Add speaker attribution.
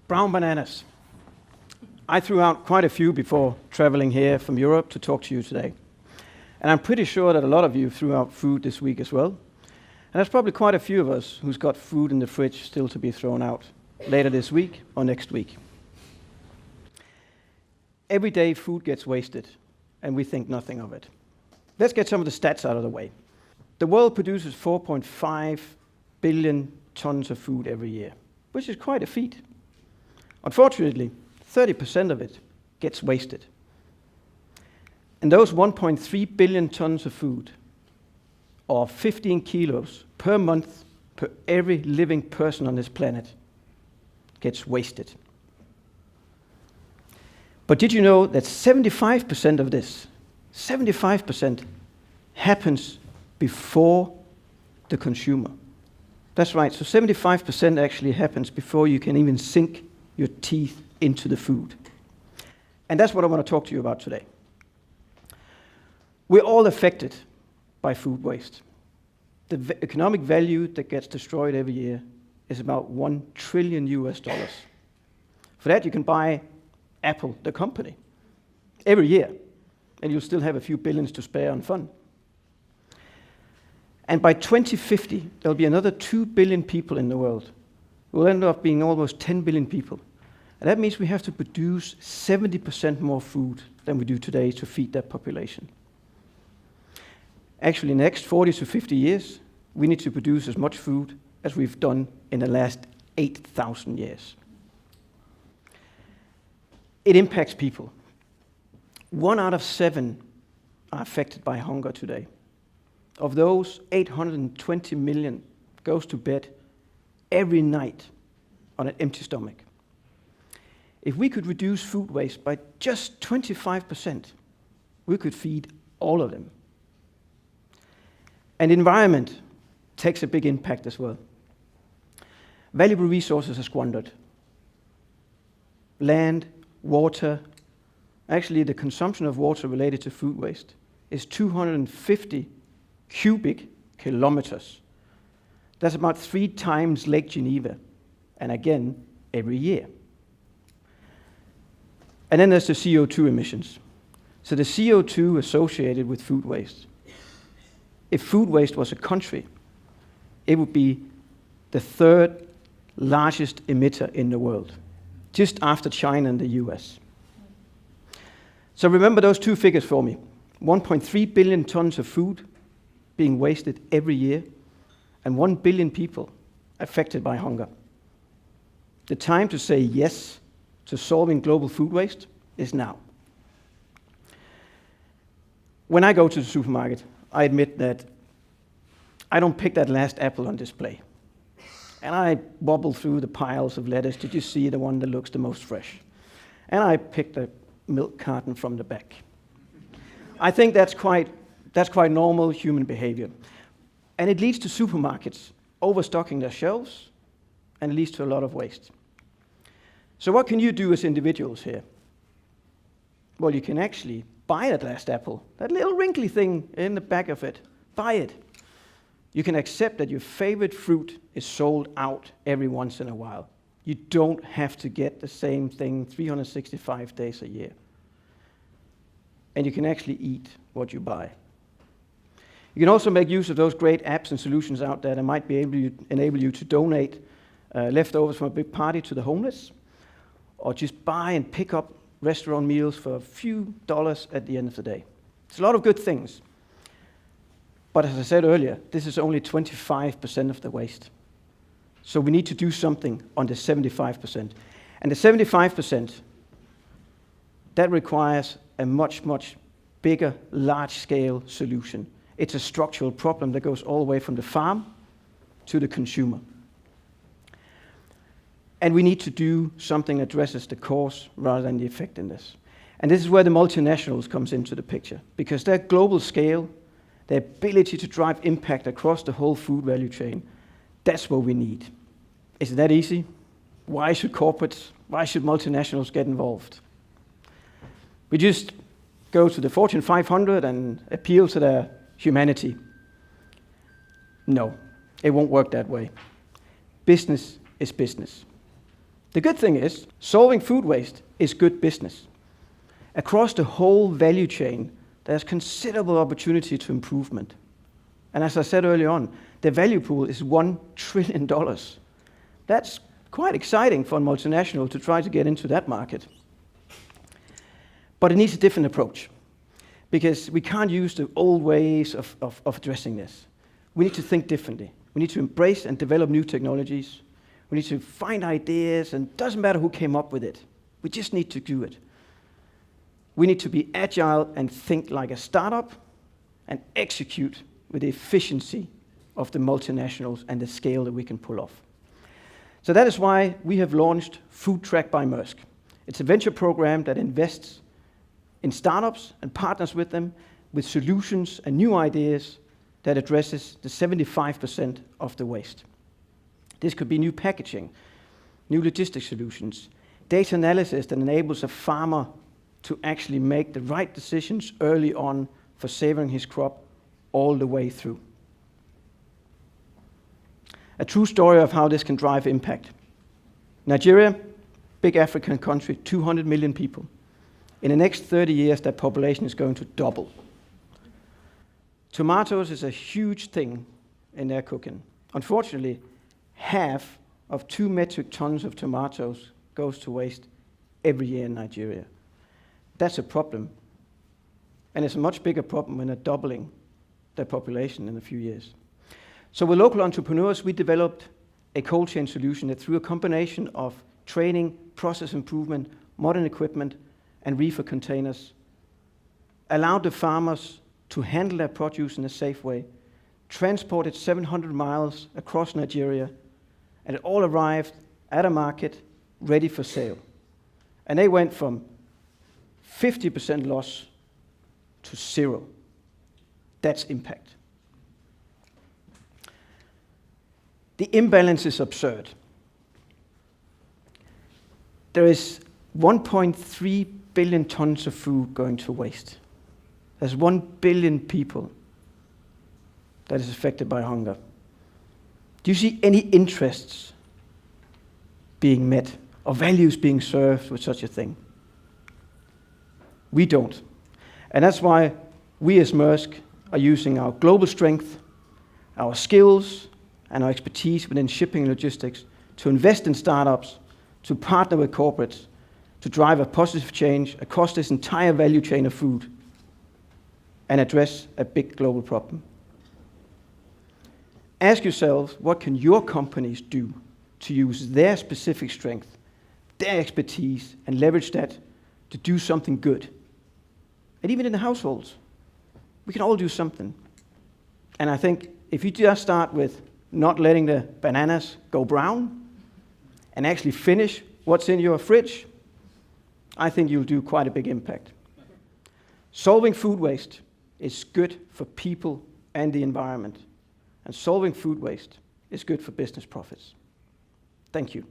Speaker 1: Brown bananas. I threw out quite a few before traveling here from Europe to talk to you today. And I'm pretty sure that a lot of you threw out food this week as well. And there's probably quite a few of us who's got food in the fridge still to be thrown out later this week or next week. Every day food gets wasted, and we think nothing of it. Let's get some of the stats out of the way. The world produces 4.5 billion tons of food every year, which is quite a feat. Unfortunately, 30% of it gets wasted. And those 1.3 billion tons of food, or 15 kilos per month per every living person on this planet, gets wasted. But did you know that 75% of this, 75% happens before the consumer? That's right, so 75% actually happens before you can even sink your teeth into the food. And that's what I want to talk to you about today. We're all affected by food waste. The economic value that gets destroyed every year is about $1 trillion. For that, you can buy Apple, the company, every year, and you'll still have a few billions to spare on fun. And by 2050, there'll be another 2 billion people in the world. We'll end up being almost 10 billion people. And that means we have to produce 70% more food than we do today to feed that population. Actually, in the next 40 to 50 years, we need to produce as much food as we've done in the last 8,000 years. It impacts people. 1 out of 7 are affected by hunger today. Of those, 820 million goes to bed every night on an empty stomach. If we could reduce food waste by just 25%, we could feed all of them. And the environment takes a big impact as well. Valuable resources are squandered. Land, water, actually the consumption of water related to food waste is 250 cubic kilometers. That's about 3 times Lake Geneva, and again, every year. And then there's the CO2 emissions. So the CO2 associated with food waste. If food waste was a country, it would be the 3rd largest emitter in the world, just after China and the US. So remember those 2 figures for me. 1.3 billion tons of food being wasted every year, and 1 billion people affected by hunger. The time to say yes to solving global food waste is now. When I go to the supermarket, I admit that I don't pick that last apple on display. And I wobble through the piles of lettuce to just see the one that looks the most fresh. And I pick the milk carton from the back. I think that's quite normal human behavior. And it leads to supermarkets overstocking their shelves, and it leads to a lot of waste. So what can you do as individuals here? Well, you can actually buy that last apple, that little wrinkly thing in the back of it. Buy it. You can accept that your favorite fruit is sold out every once in a while. You don't have to get the same thing 365 days a year. And you can actually eat what you buy. You can also make use of those great apps and solutions out there that might be able to enable you to donate leftovers from a big party to the homeless, or just buy and pick up restaurant meals for a few dollars at the end of the day. It's a lot of good things. But as I said earlier, this is only 25% of the waste. So we need to do something on the 75%. And the 75%, that requires a much, much bigger, large-scale solution. It's a structural problem that goes all the way from the farm to the consumer. And we need to do something that addresses the cause rather than the effect in this. And this is where the multinationals comes into the picture, because their global scale, their ability to drive impact across the whole food value chain, that's what we need. Is it that easy? Why should multinationals get involved? We just go to the Fortune 500 and appeal to their humanity. No, it won't work that way. Business is business. The good thing is, solving food waste is good business. Across the whole value chain, there's considerable opportunity to improvement. And as I said earlier on, the value pool is $1 trillion. That's quite exciting for a multinational to try to get into that market. But it needs a different approach, because we can't use the old ways of addressing this. We need to think differently. We need to embrace and develop new technologies. We need to find ideas, and it doesn't matter who came up with it. We just need to do it. We need to be agile and think like a startup and execute with the efficiency of the multinationals and the scale that we can pull off. So that is why we have launched FoodTrack by Maersk. It's a venture program that invests in startups and partners with them with solutions and new ideas that addresses the 75% of the waste. This could be new packaging, new logistics solutions, data analysis that enables a farmer to actually make the right decisions early on for saving his crop all the way through. A true story of how this can drive impact. Nigeria, big African country, 200 million people. In the next 30 years, that population is going to double. Tomatoes is a huge thing in their cooking. Unfortunately, half of 2 metric tons of tomatoes goes to waste every year in Nigeria. That's a problem. And it's a much bigger problem when they're doubling their population in a few years. So with local entrepreneurs, we developed a cold chain solution that through a combination of training, process improvement, modern equipment, and reefer containers, allowed the farmers to handle their produce in a safe way, transported 700 miles across Nigeria, and it all arrived at a market ready for sale. And they went from 50% loss to 0. That's impact. The imbalance is absurd. There is 1.3 billion tons of food going to waste. There's 1 billion people that is affected by hunger. Do you see any interests being met or values being served with such a thing? We don't. And that's why we as Maersk are using our global strength, our skills, and our expertise within shipping and logistics to invest in startups, to partner with corporates, to drive a positive change across this entire value chain of food and address a big global problem. Ask yourselves, what can your companies do to use their specific strength, their expertise, and leverage that to do something good? And even in the households, we can all do something. And I think if you just start with not letting the bananas go brown and actually finish what's in your fridge, I think you'll do quite a big impact. Solving food waste is good for people and the environment. And solving food waste is good for business profits. Thank you.